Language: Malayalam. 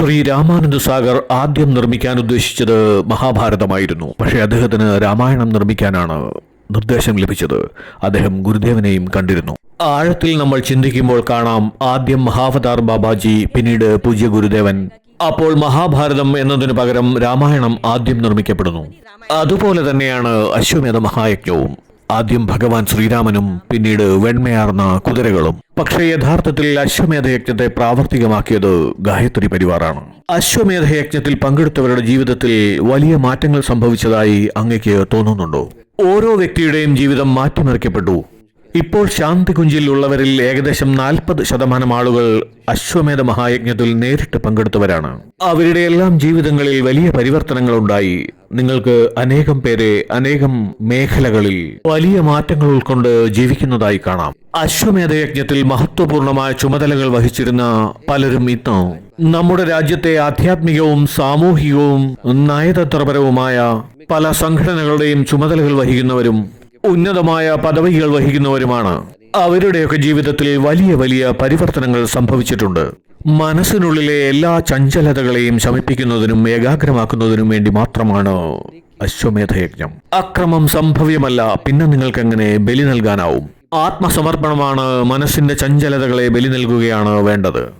ശ്രീ രാമാനന്ദ സാഗർ ആദ്യം നിർമ്മിക്കാൻ ഉദ്ദേശിച്ചത് മഹാഭാരതമായിരുന്നു. പക്ഷേ അദ്ദേഹത്തിന് രാമായണം നിർമ്മിക്കാനാണ് നിർദ്ദേശം ലഭിച്ചത്. അദ്ദേഹം ഗുരുദേവനെയും കണ്ടിരുന്നു. ആഴത്തിൽ നമ്മൾ ചിന്തിക്കുമ്പോൾ കാണാം, ആദ്യം മഹാവതാർ ബാബാജി, പിന്നീട് പൂജ്യ ഗുരുദേവൻ. അപ്പോൾ മഹാഭാരതം എന്നതിനു പകരം രാമായണം ആദ്യം നിർമ്മിക്കപ്പെടുന്നു. അതുപോലെ തന്നെയാണ് അശ്വമേധ മഹായജ്ഞവും. ആദ്യം ഭഗവാൻ ശ്രീരാമനും പിന്നീട് വെണ്മയാർന്ന കുതിരകളും. പക്ഷേ യഥാർത്ഥത്തിൽ അശ്വമേധയജ്ഞത്തെ പ്രാവർത്തികമാക്കിയത് ഗായത്രി പരിവാറാണ്. അശ്വമേധയജ്ഞത്തിൽ പങ്കെടുത്തവരുടെ ജീവിതത്തിൽ വലിയ മാറ്റങ്ങൾ സംഭവിച്ചതായി അങ്ങയ്ക്ക് തോന്നുന്നുണ്ടോ? ഓരോ വ്യക്തിയുടെയും ജീവിതം മാറ്റിമറിക്കപ്പെട്ടു. ഇപ്പോൾ ശാന്തികുഞ്ചിൽ ഉള്ളവരിൽ ഏകദേശം 40% ആളുകൾ അശ്വമേധ മഹായജ്ഞത്തിൽ നേരിട്ട് പങ്കെടുത്തവരാണ്. അവരുടെ എല്ലാം ജീവിതങ്ങളിൽ വലിയ പരിവർത്തനങ്ങൾ ഉണ്ടായി. നിങ്ങൾക്ക് അനേകം പേരെ അനേകം മേഖലകളിൽ വലിയ മാറ്റങ്ങൾ ഉൾക്കൊണ്ട് ജീവിക്കുന്നതായി കാണാം. അശ്വമേധയജ്ഞത്തിൽ മഹത്വപൂർണമായ ചുമതലകൾ വഹിച്ചിരുന്ന പലരും ഇന്ന് നമ്മുടെ രാജ്യത്തെ ആധ്യാത്മികവും സാമൂഹികവും നയതന്ത്രപരവുമായ പല സംഘടനകളുടെയും ചുമതലകൾ വഹിക്കുന്നവരും ഉന്നതമായ പദവികൾ വഹിക്കുന്നവരുമാണ്. അവരുടെയൊക്കെ ജീവിതത്തിൽ വലിയ വലിയ പരിവർത്തനങ്ങൾ സംഭവിച്ചിട്ടുണ്ട്. മനസ്സിനുള്ളിലെ എല്ലാ ചഞ്ചലതകളെയും ശമിപ്പിക്കുന്നതിനും ഏകാഗ്രമാക്കുന്നതിനും വേണ്ടി മാത്രമാണ് അശ്വമേധയജ്ഞം. അക്രമം സംഭവ്യമല്ല, പിന്നെ നിങ്ങൾക്കെങ്ങനെ ബലി നൽകാനാവും? ആത്മസമർപ്പണമാണ്. മനസ്സിന്റെ ചഞ്ചലതകളെ ബലി നൽകുകയാണ് വേണ്ടത്.